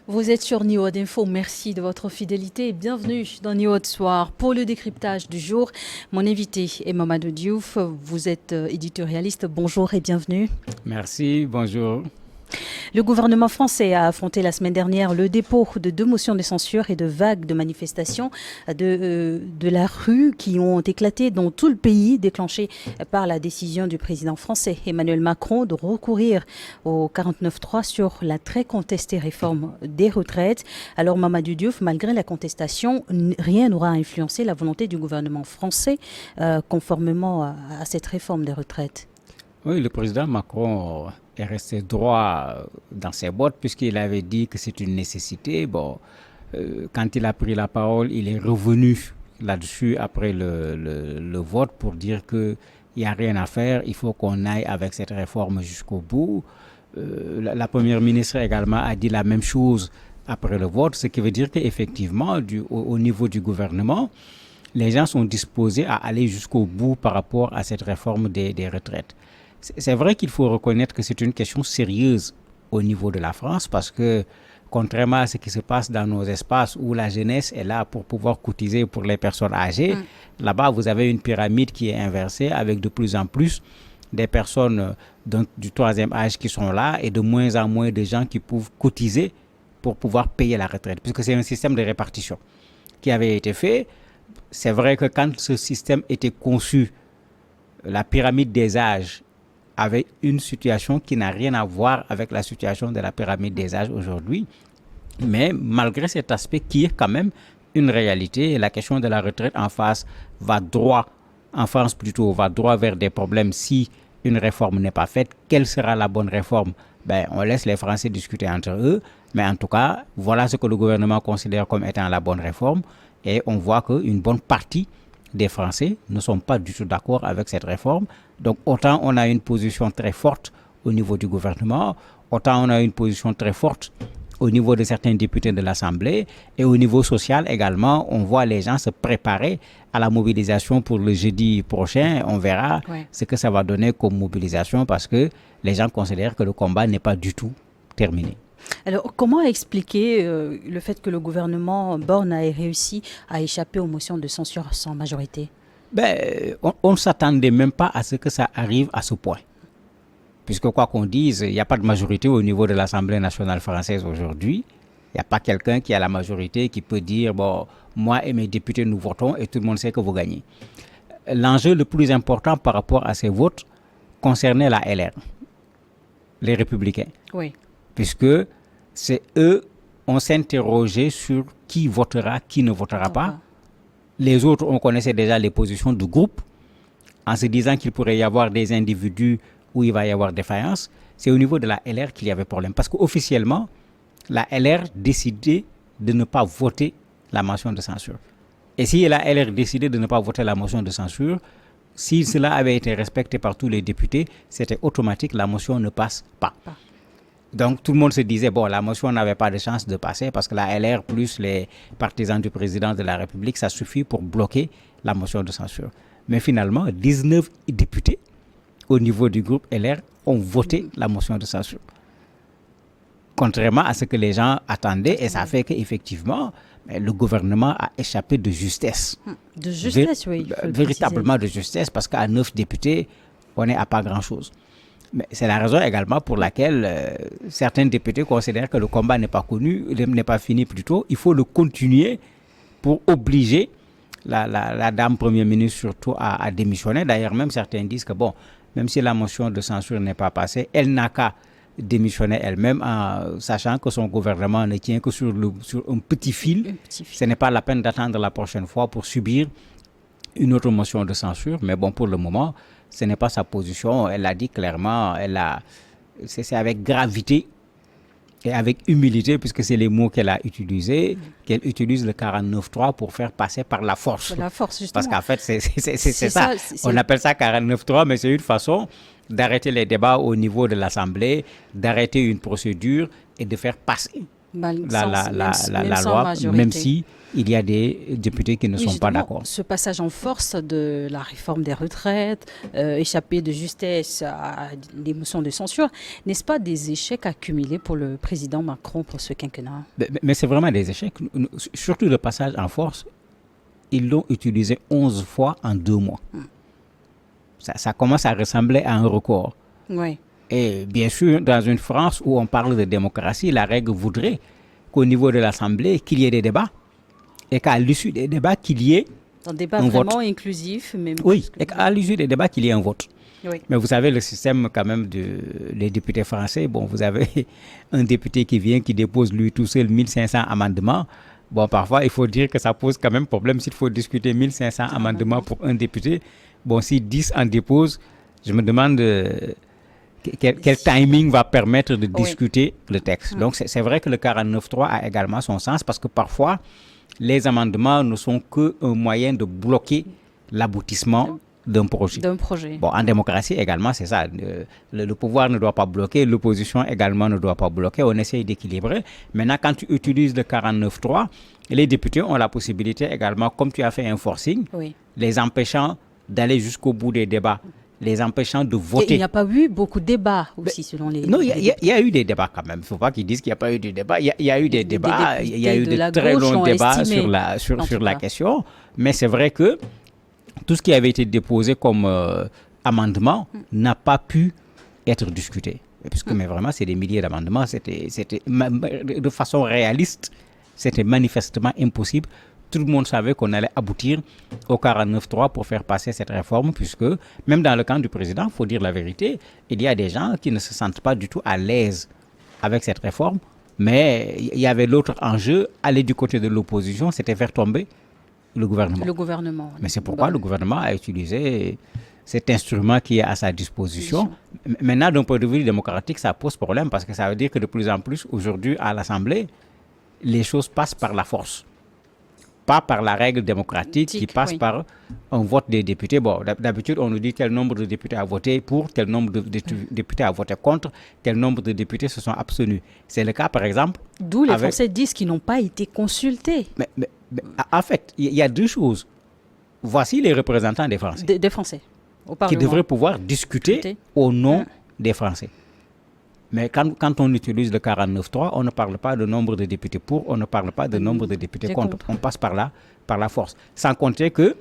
Vous êtes sur Niod Info, merci de votre fidélité et bienvenue dans Niod Soir. Pour le décryptage du jour, mon invité est Mamadou Diouf, vous êtes éditorialiste, bonjour et bienvenue. Merci, bonjour. Le gouvernement français a affronté la semaine dernière le dépôt de 2 motions de censure et de vagues de manifestations de la rue qui ont éclaté dans tout le pays, déclenchées par la décision du président français Emmanuel Macron de recourir au 49.3 sur la très contestée réforme des retraites. Alors Mamadou Diouf, malgré la contestation, rien n'aura influencé la volonté du gouvernement français conformément à cette réforme des retraites. Oui, le président Macron est resté droit dans ses bottes puisqu'il avait dit que c'est une nécessité. Quand il a pris la parole, il est revenu là-dessus après le vote pour dire qu'il n'y a rien à faire, il faut qu'on aille avec cette réforme jusqu'au bout. La première ministre également a dit la même chose après le vote, ce qui veut dire qu'effectivement, au niveau du gouvernement, les gens sont disposés à aller jusqu'au bout par rapport à cette réforme des retraites. C'est vrai qu'il faut reconnaître que c'est une question sérieuse au niveau de la France parce que, contrairement à ce qui se passe dans nos espaces où la jeunesse est là pour pouvoir cotiser pour les personnes âgées, là-bas, vous avez une pyramide qui est inversée avec de plus en plus des personnes du troisième âge qui sont là et de moins en moins de gens qui peuvent cotiser pour pouvoir payer la retraite, puisque c'est un système de répartition qui avait été fait. C'est vrai que quand ce système était conçu, la pyramide des âges avait une situation qui n'a rien à voir avec la situation de la pyramide des âges aujourd'hui. Mais malgré cet aspect qui est quand même une réalité, la question de la retraite en France va droit vers des problèmes si une réforme n'est pas faite. Quelle sera la bonne réforme? On laisse les Français discuter entre eux. Mais en tout cas, voilà ce que le gouvernement considère comme étant la bonne réforme. Et on voit qu'une bonne partie des Français ne sont pas du tout d'accord avec cette réforme. Donc autant on a une position très forte au niveau du gouvernement, autant on a une position très forte au niveau de certains députés de l'Assemblée et au niveau social également, on voit les gens se préparer à la mobilisation pour le jeudi prochain. On verra ce que ça va donner comme mobilisation parce que les gens considèrent que le combat n'est pas du tout terminé. Alors, comment expliquer le fait que le gouvernement Borne ait réussi à échapper aux motions de censure sans majorité? On ne s'attendait même pas à ce que ça arrive à ce point. Puisque quoi qu'on dise, il n'y a pas de majorité au niveau de l'Assemblée nationale française aujourd'hui. Il n'y a pas quelqu'un qui a la majorité qui peut dire, moi et mes députés, nous votons et tout le monde sait que vous gagnez. L'enjeu le plus important par rapport à ces votes concernait la LR, les Républicains. Oui. Puisque c'est eux, on s'interrogeait sur qui votera, qui ne votera pas. Les autres, on connaissait déjà les positions du groupe, en se disant qu'il pourrait y avoir des individus où il va y avoir défaillance. C'est au niveau de la LR qu'il y avait problème. Parce qu'officiellement, la LR décidait de ne pas voter la motion de censure. Et si la LR décidait de ne pas voter la motion de censure, si cela avait été respecté par tous les députés, c'était automatique, la motion ne passe pas. Donc tout le monde se disait, la motion n'avait pas de chance de passer parce que la LR plus les partisans du président de la République, ça suffit pour bloquer la motion de censure. Mais finalement, 19 députés au niveau du groupe LR ont voté la motion de censure. Contrairement à ce que les gens attendaient, et ça fait qu'effectivement, le gouvernement a échappé de justesse. De justesse, oui. Véritablement de justesse, parce qu'à 9 députés, on n'est à pas grand-chose. Mais c'est la raison également pour laquelle certains députés considèrent que le combat n'est pas fini plutôt. Il faut le continuer pour obliger la dame Premier ministre surtout à démissionner. D'ailleurs, même certains disent que même si la motion de censure n'est pas passée, elle n'a qu'à démissionner elle-même en sachant que son gouvernement ne tient que sur un petit fil. Ce n'est pas la peine d'attendre la prochaine fois pour subir une autre motion de censure. Mais pour le moment, ce n'est pas sa position. Elle l'a dit clairement. C'est avec gravité et avec humilité, puisque c'est les mots qu'elle a utilisés, qu'elle utilise le 49.3 pour faire passer par la force. La force, justement. Parce qu'en fait, c'est ça. On appelle ça 49.3, mais c'est une façon d'arrêter les débats au niveau de l'Assemblée, d'arrêter une procédure et de faire passer la loi, même si il y a des députés qui ne sont pas d'accord. Ce passage en force de la réforme des retraites, échapper de justesse à des motions de censure, n'est-ce pas des échecs accumulés pour le président Macron pour ce quinquennat? Mais c'est vraiment des échecs. Surtout le passage en force, ils l'ont utilisé 11 fois en 2 mois. Ça commence à ressembler à un record. Oui. Et bien sûr, dans une France où on parle de démocratie, la règle voudrait qu'au niveau de l'Assemblée, qu'il y ait des débats. Et qu'à l'issue des débats, qu'il y ait un débat un vraiment vote. Inclusif. Même oui, et qu'à l'issue des débats, qu'il y ait un vote. Oui. Mais vous savez, le système quand même des députés français, bon, vous avez un député qui vient, qui dépose lui tout seul 1500 amendements. Bon, parfois, il faut dire que ça pose quand même problème s'il faut discuter 1500 amendements pour un député. Bon, si 10 en déposent, je me demande quel timing va permettre de discuter le texte. Donc, c'est vrai que le 49.3 a également son sens parce que parfois, les amendements ne sont qu'un moyen de bloquer l'aboutissement d'un projet. Bon, en démocratie également, c'est ça. Le pouvoir ne doit pas bloquer, l'opposition également ne doit pas bloquer. On essaye d'équilibrer. Maintenant, quand tu utilises le 49.3, les députés ont la possibilité également, comme tu as fait un forcing, les empêchant d'aller jusqu'au bout des débats, les empêchant de voter. Et il n'y a pas eu beaucoup de débats aussi, selon les... Non, il y a eu des débats quand même. Il ne faut pas qu'ils disent qu'il n'y a pas eu de débats. Il y a eu des débats, il y a eu de très longs débats sur la question. Mais c'est vrai que tout ce qui avait été déposé comme amendement n'a pas pu être discuté. Puisque, mais vraiment, c'est des milliers d'amendements. C'était de façon réaliste, c'était manifestement impossible. Tout le monde savait qu'on allait aboutir au 49.3 pour faire passer cette réforme, puisque même dans le camp du président, il faut dire la vérité, il y a des gens qui ne se sentent pas du tout à l'aise avec cette réforme, mais il y avait l'autre enjeu, aller du côté de l'opposition, c'était faire tomber le gouvernement. Mais c'est pourquoi le gouvernement a utilisé cet instrument qui est à sa disposition. Maintenant, d'un point de vue démocratique, ça pose problème, parce que ça veut dire que de plus en plus, aujourd'hui, à l'Assemblée, les choses passent par la force. Pas par la règle démocratique qui passe par un vote des députés. Bon, d'habitude, on nous dit tel nombre de députés a voté pour, tel nombre de députés a voté contre, tel nombre de députés se sont abstenus. C'est le cas, par exemple... D'où les Français disent qu'ils n'ont pas été consultés. Mais en fait, il y a deux choses. Voici les représentants des Français. Des Français, au Parlement. Qui devraient pouvoir discuter au nom des Français. Mais quand on utilise le 49.3, on ne parle pas de nombre de députés pour, on ne parle pas de nombre de députés contre. On passe par la force. Sans compter que,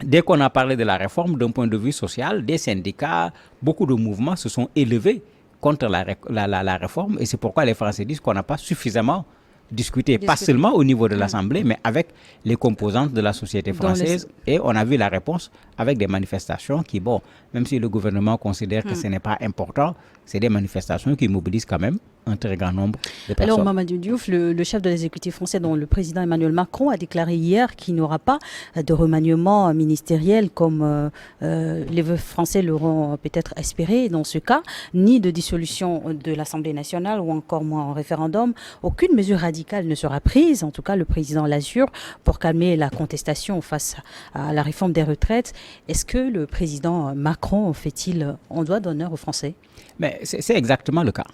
dès qu'on a parlé de la réforme, d'un point de vue social, des syndicats, beaucoup de mouvements se sont élevés contre la réforme. Et c'est pourquoi les Français disent qu'on n'a pas suffisamment discuté, pas seulement au niveau de l'Assemblée, mais avec les composantes de la société française. Et on a vu la réponse avec des manifestations qui, bon, même si le gouvernement considère que ce n'est pas important, c'est des manifestations qui mobilisent quand même un très grand nombre de personnes. Alors, Mamadou Diouf, le chef de l'exécutif français, dont le président Emmanuel Macron a déclaré hier qu'il n'y aura pas de remaniement ministériel comme les Français l'auront peut-être espéré dans ce cas, ni de dissolution de l'Assemblée nationale ou encore moins en référendum. Aucune mesure radicale ne sera prise, en tout cas le président l'assure, pour calmer la contestation face à la réforme des retraites. Est-ce que le président Macron fait-il en doigt d'honneur aux Français? Mais c'est exactement le cas.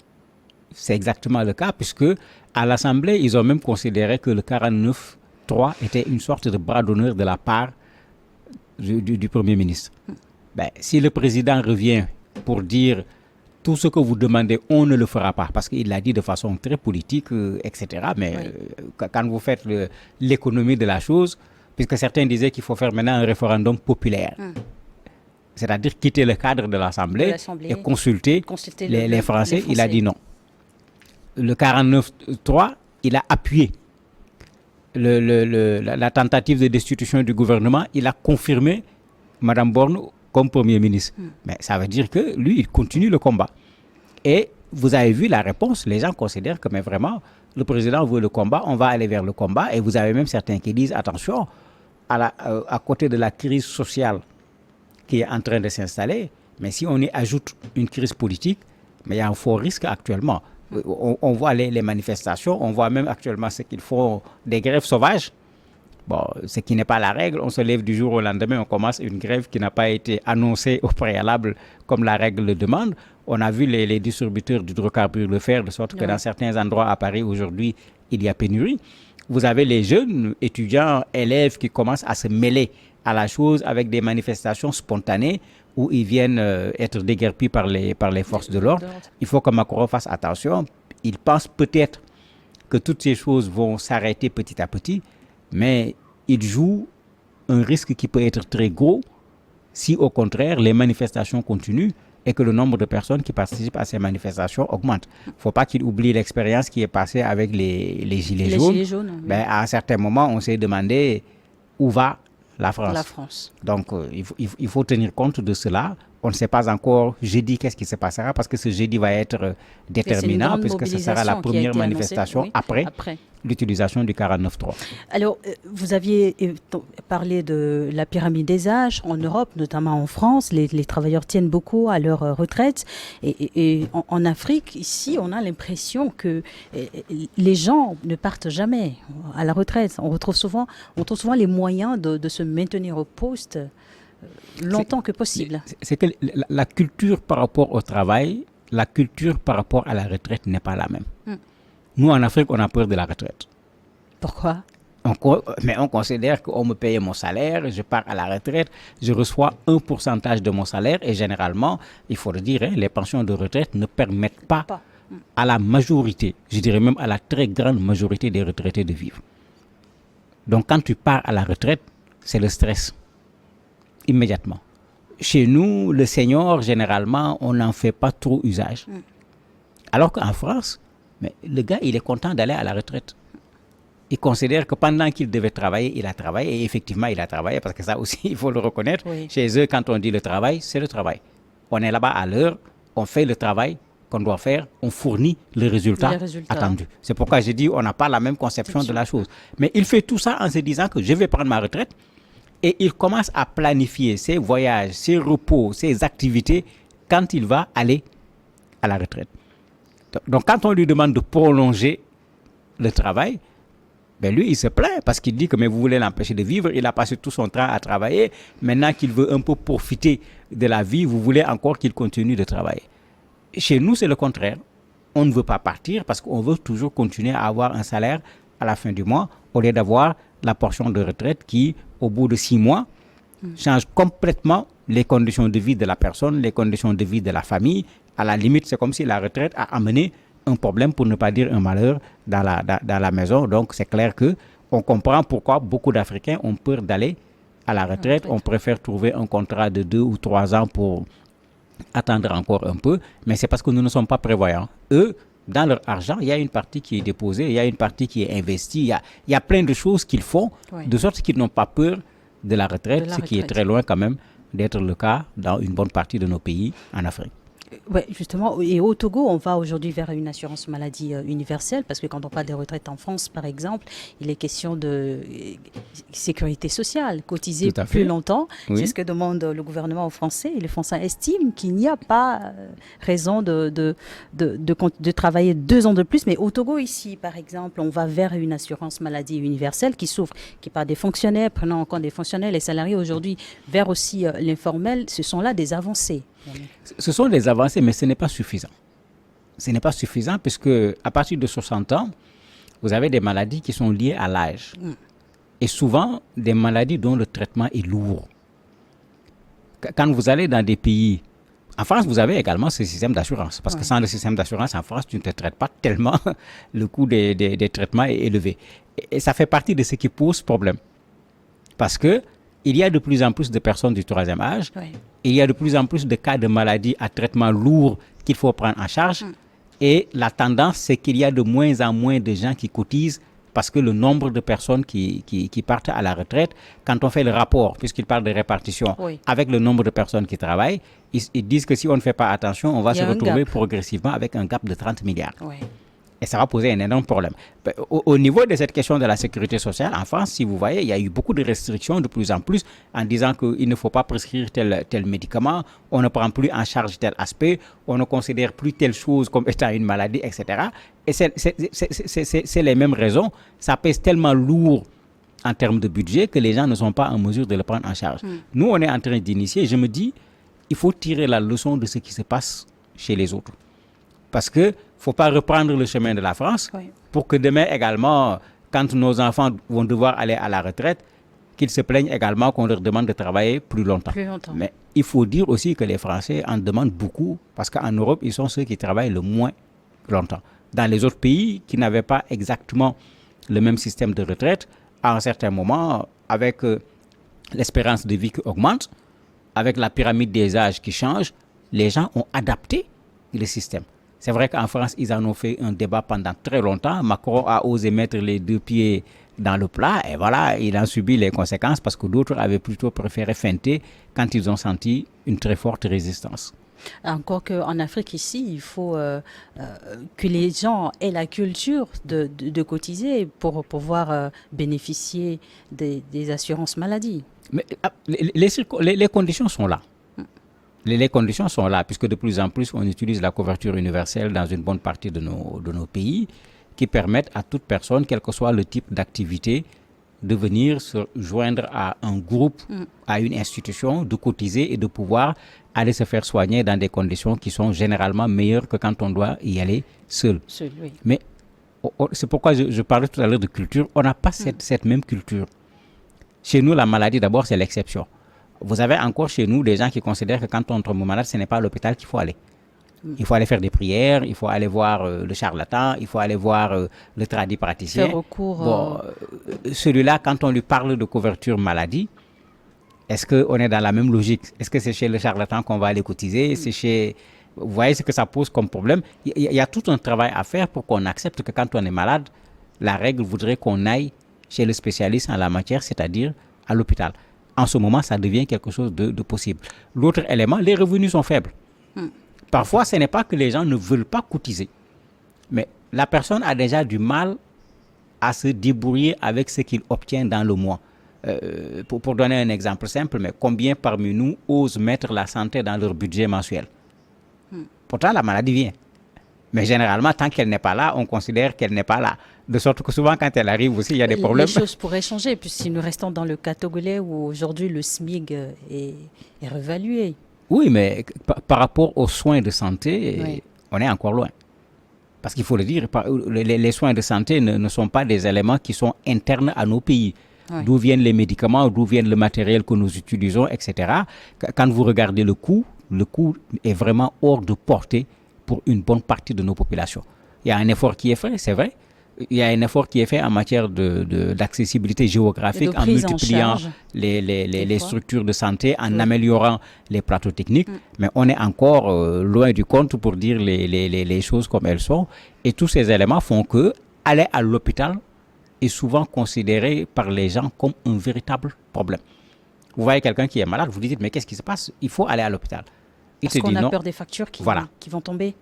C'est exactement le cas, puisque à l'Assemblée, ils ont même considéré que le 49.3 était une sorte de bras d'honneur de la part du Premier ministre. Ben, si le président revient pour dire tout ce que vous demandez, on ne le fera pas, parce qu'il l'a dit de façon très politique, etc. Mais quand vous faites l'économie de la chose, puisque certains disaient qu'il faut faire maintenant un référendum populaire. C'est-à-dire quitter le cadre de l'Assemblée et consulter les Français, il a dit non. Le 49.3, il a appuyé la tentative de destitution du gouvernement. Il a confirmé Mme Borne comme Premier ministre. Mais ça veut dire que lui, il continue le combat. Et vous avez vu la réponse. Les gens considèrent que mais vraiment, le président veut le combat, on va aller vers le combat. Et vous avez même certains qui disent, attention, à côté de la crise sociale qui est en train de s'installer, mais si on y ajoute une crise politique, mais il y a un fort risque actuellement. On voit les manifestations, on voit même actuellement ce qu'ils font, des grèves sauvages. Bon, ce qui n'est pas la règle, on se lève du jour au lendemain, on commence une grève qui n'a pas été annoncée au préalable comme la règle le demande. On a vu les distributeurs d'hydrocarbures le faire, de sorte que dans certains endroits à Paris aujourd'hui, il y a pénurie. vous avez les jeunes étudiants, élèves qui commencent à se mêler à la chose avec des manifestations spontanées où ils viennent être déguerpis par les forces de l'ordre. Il faut que Macron fasse attention. Il pense peut-être que toutes ces choses vont s'arrêter petit à petit, mais il joue un risque qui peut être très gros si au contraire les manifestations continuent et que le nombre de personnes qui participent à ces manifestations augmente. Il ne faut pas qu'il oublie l'expérience qui est passée avec les Gilets jaunes. Gilets jaunes, oui. Ben, à un certain moment, on s'est demandé où va la France. La France. Donc, il faut tenir compte de cela. On ne sait pas encore jeudi qu'est-ce qui se passera parce que ce jeudi va être déterminant puisque ce sera la première manifestation après l'utilisation du 49.3. Alors, vous aviez parlé de la pyramide des âges en Europe, notamment en France. Les travailleurs tiennent beaucoup à leur retraite. Et en Afrique, ici, on a l'impression que les gens ne partent jamais à la retraite. On trouve souvent les moyens de se maintenir au poste longtemps que possible. C'est que la culture par rapport au travail, la culture par rapport à la retraite n'est pas la même. Nous, en Afrique, on a peur de la retraite. Pourquoi ? Mais on considère qu'on me paye mon salaire, je pars à la retraite, je reçois un pourcentage de mon salaire et généralement, il faut le dire, les pensions de retraite ne permettent pas à la majorité, je dirais même à la très grande majorité des retraités de vivre. Donc quand tu pars à la retraite, c'est le stress, immédiatement. Chez nous, le senior, généralement, on n'en fait pas trop usage. Alors qu'en France, mais le gars, il est content d'aller à la retraite. Il considère que pendant qu'il devait travailler, il a travaillé. Et effectivement, il a travaillé parce que ça aussi, il faut le reconnaître. Oui. Chez eux, quand on dit le travail, c'est le travail. On est là-bas à l'heure, on fait le travail qu'on doit faire, on fournit le résultat attendu. C'est pourquoi j'ai dit on n'a pas la même conception de la chose. Mais il fait tout ça en se disant que je vais prendre ma retraite et il commence à planifier ses voyages, ses repos, ses activités quand il va aller à la retraite. Donc, quand on lui demande de prolonger le travail, ben lui, il se plaint parce qu'il dit que mais vous voulez l'empêcher de vivre. Il a passé tout son temps à travailler. Maintenant qu'il veut un peu profiter de la vie, vous voulez encore qu'il continue de travailler. Chez nous, c'est le contraire. On ne veut pas partir parce qu'on veut toujours continuer à avoir un salaire à la fin du mois au lieu d'avoir la portion de retraite qui, au bout de 6 mois, change complètement les conditions de vie de la personne, les conditions de vie de la famille. À la limite, c'est comme si la retraite a amené un problème, pour ne pas dire un malheur, dans la maison. Donc, c'est clair qu'on comprend pourquoi beaucoup d'Africains ont peur d'aller à la retraite. On préfère trouver un contrat de 2 ou 3 ans pour attendre encore un peu. Mais c'est parce que nous ne sommes pas prévoyants. Eux, dans leur argent, il y a une partie qui est déposée, il y a une partie qui est investie. Il y a plein de choses qu'ils font, de sorte qu'ils n'ont pas peur de la retraite, qui est très loin quand même d'être le cas dans une bonne partie de nos pays en Afrique. Oui, justement. Et au Togo, on va aujourd'hui vers une assurance maladie universelle parce que quand on parle des retraites en France, par exemple, il est question de sécurité sociale, cotiser plus longtemps. Oui. C'est ce que demande le gouvernement français. Et les Français estiment qu'il n'y a pas raison de travailler 2 ans de plus. Mais au Togo, ici, par exemple, on va vers une assurance maladie universelle qui part des fonctionnaires, prenant en compte des fonctionnaires, les salariés aujourd'hui, vers aussi l'informel. Ce sont là des avancées. Ce sont des avancées, mais ce n'est pas suffisant. Ce n'est pas suffisant puisque à partir de 60 ans, vous avez des maladies qui sont liées à l'âge. Et souvent, des maladies dont le traitement est lourd. Quand vous allez dans des pays... En France, vous avez également ce système d'assurance. Parce que sans le système d'assurance, en France, tu ne te traites pas tellement. Le coût des traitements est élevé. Et ça fait partie de ce qui pose problème. Parce que il y a de plus en plus de personnes du 3e âge. Il y a de plus en plus de cas de maladies à traitement lourd qu'il faut prendre en charge. Et la tendance, c'est qu'il y a de moins en moins de gens qui cotisent parce que le nombre de personnes qui partent à la retraite, quand on fait le rapport, puisqu'il parle de répartition, avec le nombre de personnes qui travaillent, ils disent que si on ne fait pas attention, on va se retrouver progressivement avec un gap de 30 milliards. Et ça va poser un énorme problème. Au niveau de cette question de la sécurité sociale, en France, si vous voyez, il y a eu beaucoup de restrictions de plus en plus en disant qu'il ne faut pas prescrire tel médicament, on ne prend plus en charge tel aspect, on ne considère plus telle chose comme étant une maladie, etc. Et c'est les mêmes raisons. Ça pèse tellement lourd en termes de budget que les gens ne sont pas en mesure de le prendre en charge. Nous, on est en train d'initier. Je me dis, il faut tirer la leçon de ce qui se passe chez les autres. Parce que faut pas reprendre le chemin de la France pour que demain également, quand nos enfants vont devoir aller à la retraite, qu'ils se plaignent également qu'on leur demande de travailler plus longtemps. Mais il faut dire aussi que les Français en demandent beaucoup parce qu'en Europe, ils sont ceux qui travaillent le moins longtemps. Dans les autres pays qui n'avaient pas exactement le même système de retraite, à un certain moment, avec l'espérance de vie qui augmente, avec la pyramide des âges qui change, les gens ont adapté le système. C'est vrai qu'en France, ils en ont fait un débat pendant très longtemps. Macron a osé mettre les deux pieds dans le plat et voilà, il a subi les conséquences parce que d'autres avaient plutôt préféré feinter quand ils ont senti une très forte résistance. Encore qu'en Afrique, ici, il faut que les gens aient la culture de cotiser pour pouvoir bénéficier des assurances maladie. Mais les conditions sont là. Les conditions sont là, puisque de plus en plus, on utilise la couverture universelle dans une bonne partie de nos pays, qui permettent à toute personne, quel que soit le type d'activité, de venir se joindre à un groupe, à une institution, de cotiser et de pouvoir aller se faire soigner dans des conditions qui sont généralement meilleures que quand on doit y aller seul. Oui. Mais c'est pourquoi je parlais tout à l'heure de culture. On n'a pas cette même culture. Chez nous, la maladie, d'abord, c'est l'exception. Vous avez encore chez nous des gens qui considèrent que quand on tombe malade, ce n'est pas à l'hôpital qu'il faut aller. Il faut aller faire des prières, il faut aller voir le charlatan, il faut aller voir le tradipraticien. Faire recours. Celui-là, quand on lui parle de couverture maladie, est-ce qu'on est dans la même logique? Est-ce que c'est chez le charlatan qu'on va aller cotiser? C'est chez... Vous voyez ce que ça pose comme problème? Il y a tout un travail à faire pour qu'on accepte que quand on est malade, la règle voudrait qu'on aille chez le spécialiste en la matière, c'est-à-dire à l'hôpital. En ce moment, ça devient quelque chose de possible. L'autre élément, les revenus sont faibles. Parfois, ce n'est pas que les gens ne veulent pas cotiser, mais la personne a déjà du mal à se débrouiller avec ce qu'il obtient dans le mois. Pour donner un exemple simple, mais combien parmi nous osent mettre la santé dans leur budget mensuel? Pourtant, la maladie vient. Mais généralement, tant qu'elle n'est pas là, on considère qu'elle n'est pas là. De sorte que souvent, quand elle arrive aussi, il y a des problèmes. Les choses pourraient changer, puisque nous restons dans le cas togolais où aujourd'hui le SMIC est réévalué. Oui, mais par rapport aux soins de santé, on est encore loin. Parce qu'il faut le dire, les soins de santé ne sont pas des éléments qui sont internes à nos pays. D'où viennent les médicaments, d'où vient le matériel que nous utilisons, etc. Quand vous regardez le coût est vraiment hors de portée pour une bonne partie de nos populations. Il y a un effort qui est fait, c'est vrai. Il y a un effort qui est fait en matière d'accessibilité géographique, en multipliant les structures de santé, en améliorant les plateaux techniques. Mais on est encore loin du compte pour dire les choses comme elles sont. Et tous ces éléments font que aller à l'hôpital est souvent considéré par les gens comme un véritable problème. Vous voyez quelqu'un qui est malade, vous lui dites, mais qu'est-ce qui se passe? Il faut aller à l'hôpital. Parce qu'on a peur des factures qui vont tomber.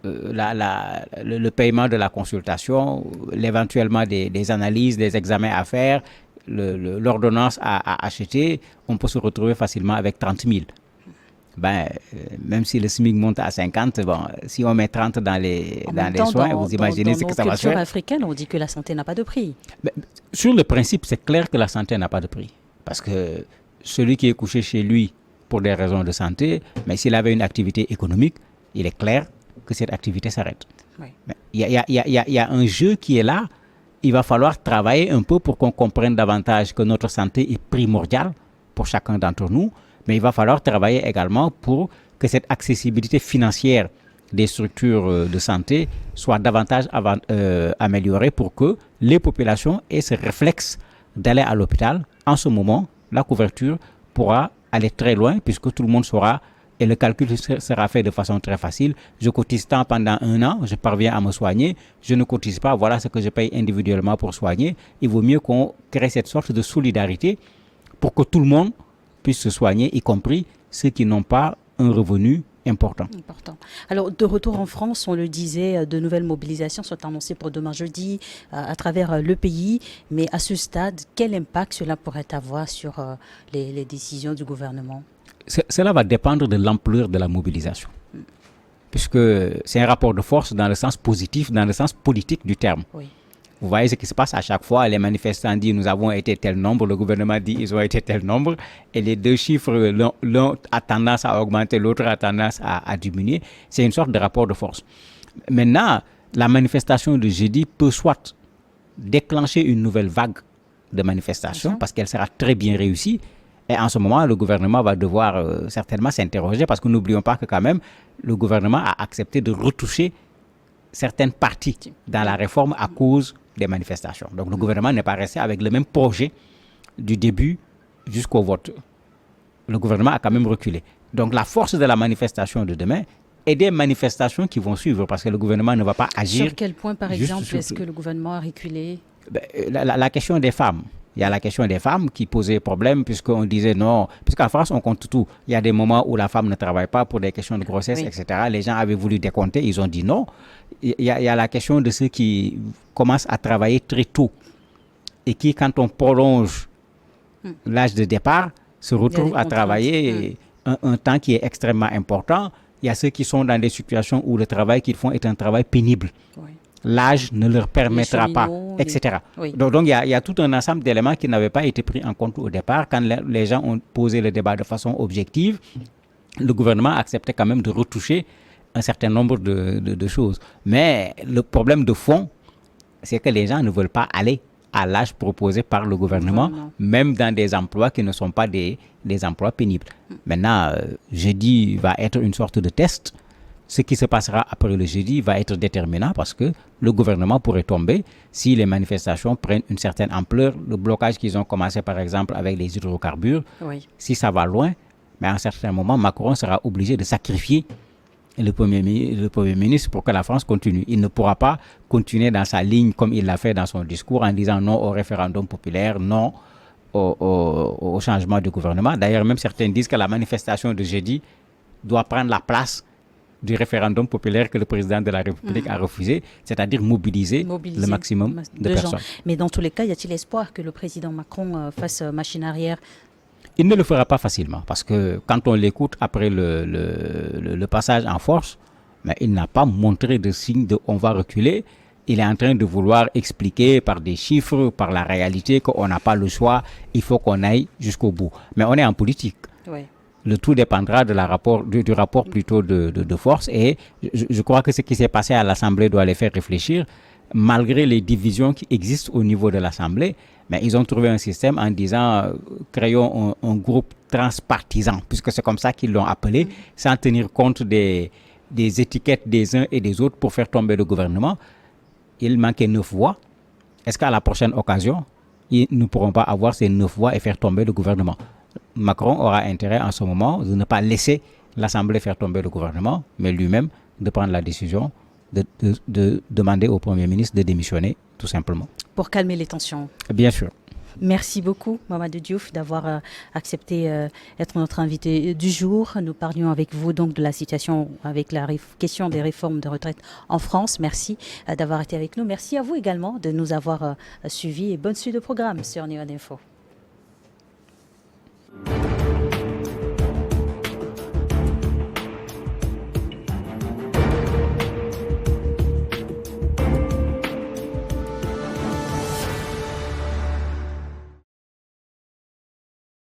Le paiement de la consultation, l'éventuellement des analyses, des examens à faire, l'ordonnance à acheter, on peut se retrouver facilement avec 30 000. Même si le SMIC monte à 50, si on met 30 dans les soins, vous imaginez ce que ça va faire. Dans nos cultures africaines, on dit que la santé n'a pas de prix. Mais, sur le principe, c'est clair que la santé n'a pas de prix. Parce que celui qui est couché chez lui pour des raisons de santé, mais s'il avait une activité économique, il est clair que cette activité s'arrête. Il y a un jeu qui est là. Il va falloir travailler un peu pour qu'on comprenne davantage que notre santé est primordiale pour chacun d'entre nous, mais il va falloir travailler également pour que cette accessibilité financière des structures de santé soit davantage améliorée pour que les populations aient ce réflexe d'aller à l'hôpital. En ce moment, la couverture pourra aller très loin puisque tout le monde saura et le calcul sera fait de façon très facile. Je cotise tant pendant 1 an, je parviens à me soigner. Je ne cotise pas, voilà ce que je paye individuellement pour soigner. Il vaut mieux qu'on crée cette sorte de solidarité pour que tout le monde puisse se soigner, y compris ceux qui n'ont pas un revenu important. Alors, de retour en France, on le disait, de nouvelles mobilisations sont annoncées pour demain jeudi à travers le pays. Mais à ce stade, quel impact cela pourrait avoir sur les décisions du gouvernement? Cela va dépendre de l'ampleur de la mobilisation. Puisque c'est un rapport de force dans le sens positif, dans le sens politique du terme. Vous voyez ce qui se passe à chaque fois. Les manifestants disent nous avons été tel nombre, le gouvernement dit ils ont été tel nombre. Et les deux chiffres, l'un a tendance à augmenter, l'autre a tendance à diminuer. C'est une sorte de rapport de force. Maintenant, la manifestation de jeudi peut soit déclencher une nouvelle vague de manifestations parce qu'elle sera très bien réussie. Et en ce moment, le gouvernement va devoir certainement s'interroger parce que n'oublions pas que quand même, le gouvernement a accepté de retoucher certaines parties dans la réforme à cause des manifestations. Donc le gouvernement n'est pas resté avec le même projet du début jusqu'au vote. Le gouvernement a quand même reculé. Donc la force de la manifestation de demain et des manifestations qui vont suivre parce que le gouvernement ne va pas agir. Sur quel point, par exemple, est-ce que le gouvernement a reculé? La question des femmes. Il y a la question des femmes qui posait problème puisqu'on disait non, puisqu'en France on compte tout. Il y a des moments où la femme ne travaille pas pour des questions de grossesse, etc. Les gens avaient voulu décompter, ils ont dit non. Il y a la question de ceux qui commencent à travailler très tôt et qui, quand on prolonge l'âge de départ, se retrouvent à travailler un temps qui est extrêmement important. Il y a ceux qui sont dans des situations où le travail qu'ils font est un travail pénible. Oui. L'âge ne leur permettra pas, etc. Donc il y a tout un ensemble d'éléments qui n'avaient pas été pris en compte au départ. Quand les gens ont posé le débat de façon objective, le gouvernement acceptait quand même de retoucher un certain nombre de choses. Mais le problème de fond, c'est que les gens ne veulent pas aller à l'âge proposé par le gouvernement, même dans des emplois qui ne sont pas des emplois pénibles. Maintenant, jeudi va être une sorte de test. Ce qui se passera après le jeudi va être déterminant parce que le gouvernement pourrait tomber si les manifestations prennent une certaine ampleur. Le blocage qu'ils ont commencé par exemple avec les hydrocarbures, si ça va loin, mais à un certain moment, Macron sera obligé de sacrifier le Premier ministre pour que la France continue. Il ne pourra pas continuer dans sa ligne comme il l'a fait dans son discours en disant non au référendum populaire, non au changement de gouvernement. D'ailleurs, même certains disent que la manifestation de jeudi doit prendre la place du référendum populaire que le président de la République a refusé, c'est-à-dire mobiliser le maximum de personnes. Mais dans tous les cas, y a-t-il espoir que le président Macron fasse machine arrière? Il ne le fera pas facilement parce que quand on l'écoute après le passage en force, mais il n'a pas montré de signe de on va reculer. Il est en train de vouloir expliquer par des chiffres, par la réalité qu'on n'a pas le choix, il faut qu'on aille jusqu'au bout. Mais on est en politique. Oui. Le tout dépendra du rapport plutôt de force et je crois que ce qui s'est passé à l'Assemblée doit les faire réfléchir. Malgré les divisions qui existent au niveau de l'Assemblée, mais ils ont trouvé un système en disant créons un groupe transpartisan, puisque c'est comme ça qu'ils l'ont appelé, sans tenir compte des étiquettes des uns et des autres pour faire tomber le gouvernement. Il manquait 9 voix. Est-ce qu'à la prochaine occasion, ils ne pourront pas avoir ces 9 voix et faire tomber le gouvernement? Macron aura intérêt en ce moment de ne pas laisser l'Assemblée faire tomber le gouvernement, mais lui-même de prendre la décision de demander au Premier ministre de démissionner, tout simplement. Pour calmer les tensions. Bien sûr. Merci beaucoup, Mamadou Diouf, d'avoir accepté d'être notre invité du jour. Nous parlions avec vous donc de la situation avec la question des réformes de retraite en France. Merci d'avoir été avec nous. Merci à vous également de nous avoir suivis et bonne suite de programme sur Neon Info.